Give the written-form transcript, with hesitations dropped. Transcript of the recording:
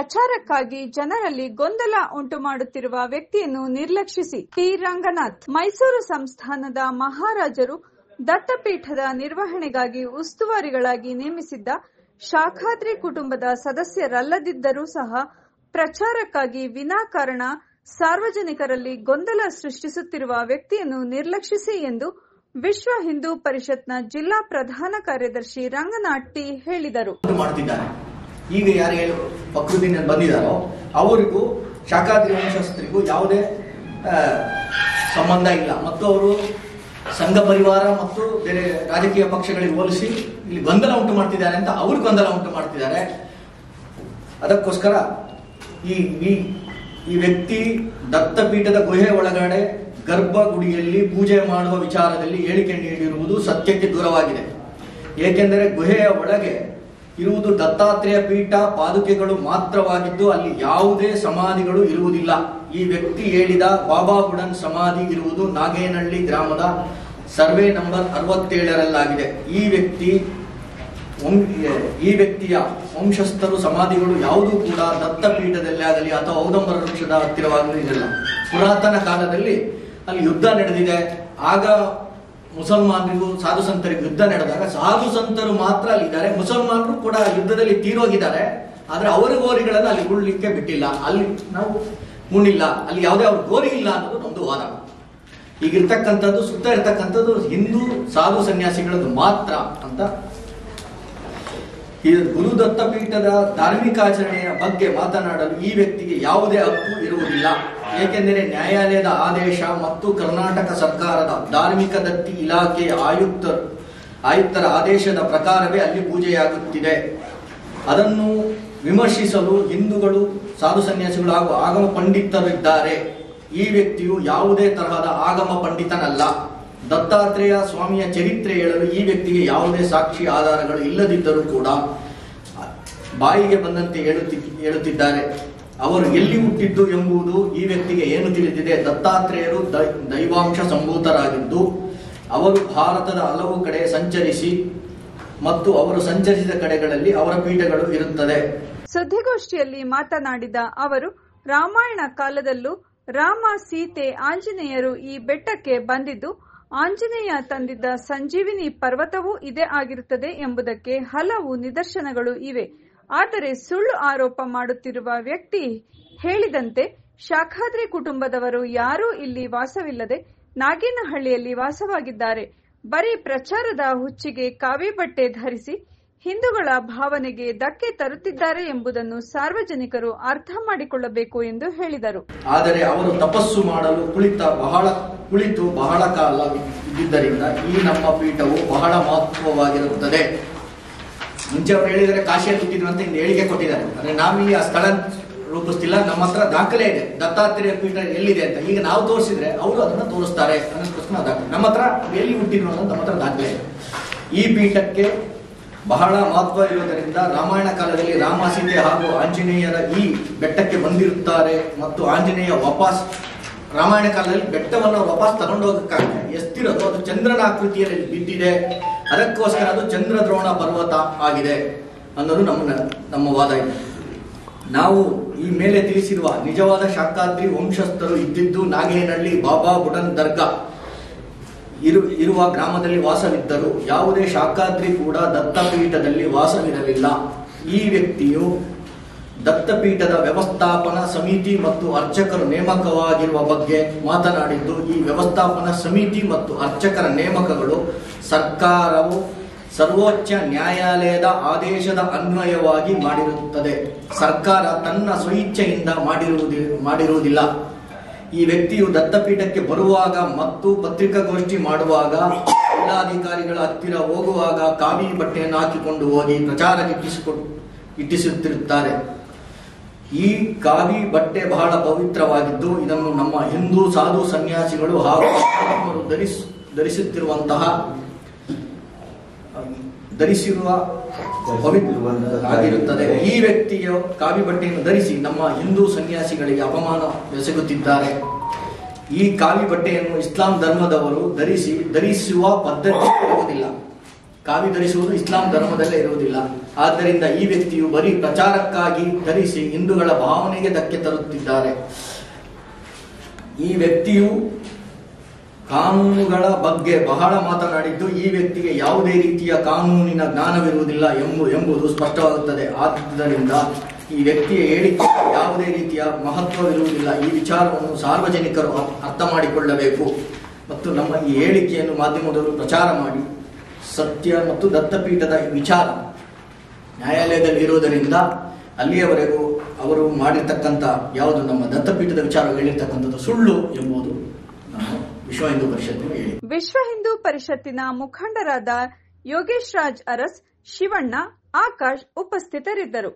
ಪ್ರಚಾರಕ್ಕಾಗಿ ಜನರಲ್ಲಿ ಗೊಂದಲ ಉಂಟು ಮಾಡುತ್ತಿರುವ ವ್ಯಕ್ತಿಯನ್ನು ನಿರ್ಲಕ್ಷಿಸಿ. ಟಿ ರಂಗನಾಥ್. ಮೈಸೂರು ಸಂಸ್ಥಾನದ ಮಹಾರಾಜರು ದತ್ತಪೀಠದ ನಿರ್ವಹಣೆಗಾಗಿ ಉಸ್ತುವಾರಿಗಳಾಗಿ ನೇಮಿಸಿದ್ದ ಶಾಖಾದ್ರಿ ಕುಟುಂಬದ ಸದಸ್ಯರಲ್ಲದಿದ್ದರೂ ಸಹ ಪ್ರಚಾರಕ್ಕಾಗಿ ವಿನಾಕಾರಣ ಸಾರ್ವಜನಿಕರಲ್ಲಿ ಗೊಂದಲ ಸೃಷ್ಟಿಸುತ್ತಿರುವ ವ್ಯಕ್ತಿಯನ್ನು ನಿರ್ಲಕ್ಷಿಸಿ ಎಂದು ವಿಶ್ವ ಹಿಂದೂ ಪರಿಷತ್ನ ಜಿಲ್ಲಾ ಪ್ರಧಾನ ಕಾರ್ಯದರ್ಶಿ ರಂಗನಾಥ್ ಟಿ ಹೇಳಿದರು. ಈಗ ಯಾರು ಪ್ರಕೃತಿಯಿಂದ ಬಂದಿದ್ದಾರೋ ಅವರಿಗೂ ಶಾಖಾದ್ರಿ ವಂಶಸ್ಥರಿಗೂ ಯಾವುದೇ ಸಂಬಂಧ ಇಲ್ಲ ಮತ್ತು ಅವರು ಸಂಘ ಪರಿವಾರ ಮತ್ತು ಬೇರೆ ರಾಜಕೀಯ ಪಕ್ಷಗಳಿಗೆ ಹೋಲಿಸಿ ಇಲ್ಲಿ ಗೊಂದಲ ಉಂಟು ಮಾಡ್ತಿದ್ದಾರೆ ಅಂತ ಅವರು ಗೊಂದಲ ಉಂಟು ಮಾಡ್ತಿದ್ದಾರೆ. ಅದಕ್ಕೋಸ್ಕರ ಈ ವ್ಯಕ್ತಿ ದತ್ತಪೀಠದ ಗುಹೆ ಒಳಗಡೆ ಗರ್ಭಗುಡಿಯಲ್ಲಿ ಪೂಜೆ ಮಾಡುವ ವಿಚಾರದಲ್ಲಿ ಹೇಳಿಕೆ ನೀಡಿರುವುದು ಸತ್ಯಕ್ಕೆ ದೂರವಾಗಿದೆ. ಏಕೆಂದರೆ ಗುಹೆಯ ಒಳಗೆ ಇರುವುದು ದತ್ತಾತ್ರೇಯ ಪೀಠ ಪಾದುಕೆಗಳು ಮಾತ್ರವಾಗಿದ್ದು ಅಲ್ಲಿ ಯಾವುದೇ ಸಮಾಧಿಗಳು ಇರುವುದಿಲ್ಲ. ಈ ವ್ಯಕ್ತಿ ಹೇಳಿದ ಬಾಬಾ ಬುಡನ್ ಸಮಾಧಿ ಇರುವುದು ನಾಗೇನಹಳ್ಳಿ ಗ್ರಾಮದ ಸರ್ವೆ ನಂಬರ್ 67ರಲ್ಲಾಗಿದೆ. ಈ ವ್ಯಕ್ತಿಯ ವಂಶಸ್ಥರು ಸಮಾಧಿಗಳು ಯಾವುದೂ ಕೂಡ ದತ್ತಪೀಠದಲ್ಲಿ ಆಗಲಿ ಅಥವಾ ಔದಂಬರ ವೃಕ್ಷದ ಹತ್ತಿರವಾಗಲಿ ಇರಲ್ಲ. ಪುರಾತನ ಕಾಲದಲ್ಲಿ ಅಲ್ಲಿ ಯುದ್ಧ ನಡೆದಿದೆ. ಆಗ ಮುಸಲ್ಮಾನರಿಗೂ ಸಾಧು ಸಂತರಿಗೂ ಯುದ್ಧ ನಡೆದಾಗ ಸಾಧು ಸಂತರು ಮಾತ್ರ ಅಲ್ಲಿದ್ದಾರೆ, ಮುಸಲ್ಮಾನರು ಕೂಡ ಯುದ್ಧದಲ್ಲಿ ತೀರೋಗಿದ್ದಾರೆ. ಆದ್ರೆ ಅವರ ಗೋರಿಗಳನ್ನು ಅಲ್ಲಿ ಉಳ್ಳಿಕ್ಕೆ ಬಿಟ್ಟಿಲ್ಲ, ಅಲ್ಲಿ ನಾವು ಉಣ್ಣಿಲ್ಲ, ಅಲ್ಲಿ ಯಾವುದೇ ಅವ್ರ ಗೋರಿ ಇಲ್ಲ ಅನ್ನೋದು ನಮ್ದು ವಾದ. ಈಗಿರ್ತಕ್ಕಂಥದ್ದು ಸುತ್ತ ಇರ್ತಕ್ಕಂಥದ್ದು ಹಿಂದೂ ಸಾಧು ಸನ್ಯಾಸಿಗಳದ್ದು ಮಾತ್ರ ಅಂತ. ಈ ಗುರು ದತ್ತಪೀಠದ ಧಾರ್ಮಿಕ ಆಚರಣೆಯ ಬಗ್ಗೆ ಮಾತನಾಡಲು ಈ ವ್ಯಕ್ತಿಗೆ ಯಾವುದೇ ಹಕ್ಕು ಇರುವುದಿಲ್ಲ. ಏಕೆಂದರೆ ನ್ಯಾಯಾಲಯದ ಆದೇಶ ಮತ್ತು ಕರ್ನಾಟಕ ಸರ್ಕಾರದ ಧಾರ್ಮಿಕ ದತ್ತಿ ಇಲಾಖೆಯ ಆಯುಕ್ತರ ಆದೇಶದ ಪ್ರಕಾರವೇ ಅಲ್ಲಿ ಪೂಜೆಯಾಗುತ್ತಿದೆ. ಅದನ್ನು ವಿಮರ್ಶಿಸಲು ಹಿಂದೂಗಳು, ಸಾಧು ಸನ್ಯಾಸಿಗಳು ಹಾಗೂ ಆಗಮ ಪಂಡಿತರು ಇದ್ದಾರೆ. ಈ ವ್ಯಕ್ತಿಯು ಯಾವುದೇ ತರಹದ ಆಗಮ ಪಂಡಿತನಲ್ಲ. ದತ್ತಾತ್ರೇಯ ಸ್ವಾಮಿಯ ಚರಿತ್ರೆ ಹೇಳಲು ಈ ವ್ಯಕ್ತಿಗೆ ಯಾವುದೇ ಸಾಕ್ಷಿ ಆಧಾರಗಳು ಇಲ್ಲದಿದ್ದರೂ ಕೂಡ ಬಾಯಿಗೆ ಬಂದಂತೆ ಹೇಳುತ್ತಿದ್ದಾರೆ. ಅವರು ಎಲ್ಲಿ ಹುಟ್ಟಿದ್ದು ಎಂಬುದು ಈ ವ್ಯಕ್ತಿಗೆ ಏನು ತಿಳಿದಿದೆ? ದತ್ತಾತ್ರೇಯರು ದೈವಾಂಶ ಸಂಭೂತರಾಗಿದ್ದು ಅವರು ಭಾರತದ ಹಲವು ಕಡೆ ಸಂಚರಿಸಿ ಮತ್ತು ಅವರು ಸಂಚರಿಸಿದ ಕಡೆಗಳಲ್ಲಿ ಅವರ ಪೀಠಗಳು ಇರುತ್ತದೆ. ಸುದ್ದಿಗೋಷ್ಠಿಯಲ್ಲಿ ಮಾತನಾಡಿದ ಅವರು, ರಾಮಾಯಣ ಕಾಲದಲ್ಲೂ ರಾಮ, ಸೀತೆ, ಆಂಜನೇಯರು ಈ ಬೆಟ್ಟಕ್ಕೆ ಬಂದಿದ್ದು ಆಂಜನೇಯ ತಂದಿದ್ದ ಸಂಜೀವಿನಿ ಪರ್ವತವೂ ಇದೇ ಆಗಿರುತ್ತದೆ ಎಂಬುದಕ್ಕೆ ಹಲವು ನಿದರ್ಶನಗಳು ಇವೆ. ಆದರೆ ಸುಳ್ಳು ಆರೋಪ ಮಾಡುತ್ತಿರುವ ವ್ಯಕ್ತಿ ಹೇಳಿದಂತೆ ಶಾಖಾದ್ರಿ ಕುಟುಂಬದವರು ಯಾರೂ ಇಲ್ಲಿ ವಾಸವಿಲ್ಲದೆ ನಾಗೇನಹಳ್ಳಿಯಲ್ಲಿ ವಾಸವಾಗಿದ್ದಾರೆ. ಬರೀ ಪ್ರಚಾರದ ಹುಚ್ಚಿಗೆ ಕಾವಿ ಬಟ್ಟೆ ಧರಿಸಿ ಹಿಂದೂಗಳ ಭಾವನೆಗೆ ಧಕ್ಕೆ ತರುತ್ತಿದ್ದಾರೆ ಎಂಬುದನ್ನು ಸಾರ್ವಜನಿಕರು ಅರ್ಥ ಮಾಡಿಕೊಳ್ಳಬೇಕು ಎಂದು ಹೇಳಿದರು. ಆದರೆ ಅವರು ತಪಸ್ಸು ಮಾಡಲು ಕುಳಿತು ಬಹಳ ಕಾಲ ಇದ್ದಿದ್ದರಿಂದ ಈ ನಮ್ಮ ಪೀಠವು ಬಹಳ ಮಹತ್ವವಾಗಿರುತ್ತದೆ. ಮುಂಚೆ ಅವರು ಹೇಳಿದರೆ ಕಾಶಿಯಲ್ಲಿ ಹುಟ್ಟಿದ್ರು ಅಂತ ಹೇಳಿಕೆ ಕೊಟ್ಟಿದ್ದಾರೆ. ಅಂದ್ರೆ ನಾವಿಲ್ಲಿ ಆ ಸ್ಥಳ ರೂಪಿಸ್ತಿಲ್ಲ, ನಮ್ಮ ಹತ್ರ ದಾಖಲೆ ಇದೆ ದತ್ತಾತ್ರೇಯ ಪೀಠ ಎಲ್ಲಿದೆ ಅಂತ. ಈಗ ನಾವು ತೋರಿಸಿದ್ರೆ ಅವರು ಅದನ್ನ ತೋರಿಸ್ತಾರೆ ಅನ್ನೋದಕ್ಕೋಸ್ಕರ ದಾಖಲೆ ನಮ್ಮ ಹತ್ರ ಎಲ್ಲಿ ಹುಟ್ಟಿದ್ರು ಅನ್ನೋದು ನಮ್ಮ ಹತ್ರ ದಾಖಲೆ ಇದೆ. ಈ ಪೀಠಕ್ಕೆ ಬಹಳ ಮಹತ್ವ ಇರುವುದರಿಂದ ರಾಮಾಯಣ ಕಾಲದಲ್ಲಿ ರಾಮ, ಸೀತೆ ಹಾಗೂ ಆಂಜನೇಯರ ಈ ಬೆಟ್ಟಕ್ಕೆ ಬಂದಿರುತ್ತಾರೆ ಮತ್ತು ಆಂಜನೇಯ ವಾಪಸ್ ರಾಮಾಯಣ ಕಾಲದಲ್ಲಿ ಬೆಟ್ಟವನ್ನು ವಾಪಸ್ ತಗೊಂಡು ಹೋಗಕ್ಕಾಗಲ್ಲ, ಎಷ್ಟಿರೋದು ಅದು ಚಂದ್ರನ ಆಕೃತಿಯಲ್ಲಿ ಬಿದ್ದಿದೆ, ಅದಕ್ಕೋಸ್ಕರ ಅದು ಚಂದ್ರದ್ರೋಣ ಪರ್ವತ ಆಗಿದೆ ಅನ್ನೋದು ನಮ್ಮ ವಾದ ಇದೆ. ನಾವು ಈ ಮೇಲೆ ತಿಳಿಸಿರುವ ನಿಜವಾದ ಶಾಖಾದ್ರಿ ವಂಶಸ್ಥರು ಇದ್ದಿದ್ದು ನಾಗೇನಹಳ್ಳಿ ಬಾಬಾ ಬುಡನ್ ದರ್ಗಾ ಇರುವ ಗ್ರಾಮದಲ್ಲಿ ವಾಸವಿದ್ದರು. ಯಾವುದೇ ಶಾಖಾದ್ರಿ ಕೂಡ ದತ್ತಪೀಠದಲ್ಲಿ ವಾಸವಿರಲಿಲ್ಲ. ಈ ವ್ಯಕ್ತಿಯು ದತ್ತಪೀಠದ ವ್ಯವಸ್ಥಾಪನಾ ಸಮಿತಿ ಮತ್ತು ಅರ್ಚಕರು ನೇಮಕವಾಗಿರುವ ಬಗ್ಗೆ ಮಾತನಾಡಿದ್ದು, ಈ ವ್ಯವಸ್ಥಾಪನಾ ಸಮಿತಿ ಮತ್ತು ಅರ್ಚಕರ ನೇಮಕಗಳು ಸರ್ಕಾರವು ಸರ್ವೋಚ್ಚ ನ್ಯಾಯಾಲಯದ ಆದೇಶದ ಅನ್ವಯವಾಗಿ ಮಾಡಿರುತ್ತದೆ. ಸರ್ಕಾರ ತನ್ನ ಸ್ವಇಚ್ಛೆಯಿಂದ ಮಾಡಿರುವುದಿಲ್ಲ. ಈ ವ್ಯಕ್ತಿಯು ದತ್ತಪೀಠಕ್ಕೆ ಬರುವಾಗ ಮತ್ತು ಪತ್ರಿಕಾಗೋಷ್ಠಿ ಮಾಡುವಾಗ, ಜಿಲ್ಲಾಧಿಕಾರಿಗಳ ಹತ್ತಿರ ಹೋಗುವಾಗ ಕಾವಿ ಬಟ್ಟೆಯನ್ನು ಹಾಕಿಕೊಂಡು ಹೋಗಿ ಪ್ರಚಾರಕ್ಕೆ ಇಟ್ಟಿಸುತ್ತಿರುತ್ತಾರೆ. ಈ ಕಾವಿ ಬಟ್ಟೆ ಬಹಳ ಪವಿತ್ರವಾಗಿದ್ದು ಇದನ್ನು ನಮ್ಮ ಹಿಂದೂ ಸಾಧು ಸನ್ಯಾಸಿಗಳು ಹಾಗೂ ಧರಿಸಿರುವ ಆಗಿರುತ್ತದೆ. ಈ ವ್ಯಕ್ತಿಯು ಕಾವಿ ಬಟ್ಟೆಯನ್ನು ಧರಿಸಿ ನಮ್ಮ ಹಿಂದೂ ಸನ್ಯಾಸಿಗಳಿಗೆ ಅಪಮಾನ ಎಸಗುತ್ತಿದ್ದಾರೆ. ಈ ಕಾವಿ ಬಟ್ಟೆಯನ್ನು ಇಸ್ಲಾಂ ಧರ್ಮದವರು ಧರಿಸುವ ಪದ್ಧತಿ ಇರುವುದಿಲ್ಲ. ಕಾವಿ ಧರಿಸುವುದು ಇಸ್ಲಾಂ ಧರ್ಮದಲ್ಲೇ ಇರುವುದಿಲ್ಲ. ಆದ್ದರಿಂದ ಈ ವ್ಯಕ್ತಿಯು ಬರೀ ಪ್ರಚಾರಕ್ಕಾಗಿ ಧರಿಸಿ ಹಿಂದೂಗಳ ಭಾವನೆಗೆ ಧಕ್ಕೆ ತರುತ್ತಿದ್ದಾರೆ. ಈ ವ್ಯಕ್ತಿಯು ಕಾನೂನುಗಳ ಬಗ್ಗೆ ಬಹಳ ಮಾತನಾಡಿದ್ದು ಈ ವ್ಯಕ್ತಿಗೆ ಯಾವುದೇ ರೀತಿಯ ಕಾನೂನಿನ ಜ್ಞಾನವಿರುವುದಿಲ್ಲ ಎಂಬುದು ಸ್ಪಷ್ಟವಾಗುತ್ತದೆ. ಆದ್ದರಿಂದ ಈ ವ್ಯಕ್ತಿಯ ಹೇಳಿಕೆ ಯಾವುದೇ ರೀತಿಯ ಮಹತ್ವವಿರುವುದಿಲ್ಲ. ಈ ವಿಚಾರವನ್ನು ಸಾರ್ವಜನಿಕರು ಅರ್ಥ ಮಾಡಿಕೊಳ್ಳಬೇಕು ಮತ್ತು ನಮ್ಮ ಈ ಹೇಳಿಕೆಯನ್ನು ಮಾಧ್ಯಮದವರು ಪ್ರಚಾರ ಮಾಡಿ ಸತ್ಯ ಮತ್ತು ದತ್ತಪೀಠದ ವಿಚಾರ ನ್ಯಾಯಾಲಯದಲ್ಲಿ ಇರುವುದರಿಂದ ಅಲ್ಲಿಯವರೆಗೂ ಅವರು ಮಾಡಿರ್ತಕ್ಕಂಥ ಯಾವುದು ನಮ್ಮ ದತ್ತಪೀಠದ ವಿಚಾರ ಹೇಳಿರ್ತಕ್ಕಂಥದ್ದು ಸುಳ್ಳು ಎಂಬುದು ನಮ್ಮ ವಿಶ್ವ ಹಿಂದೂ ಪರಿಷತ್ತಿನ ಹೇಳಿ. ವಿಶ್ವ ಹಿಂದೂ ಪರಿಷತ್ತಿನ ಮುಖಂಡರಾದ ಯೋಗೇಶ್ ರಾಜ್ ಅರಸ್, ಶಿವಣ್ಣ, ಆಕಾಶ್ ಉಪಸ್ಥಿತರಿದ್ದರು.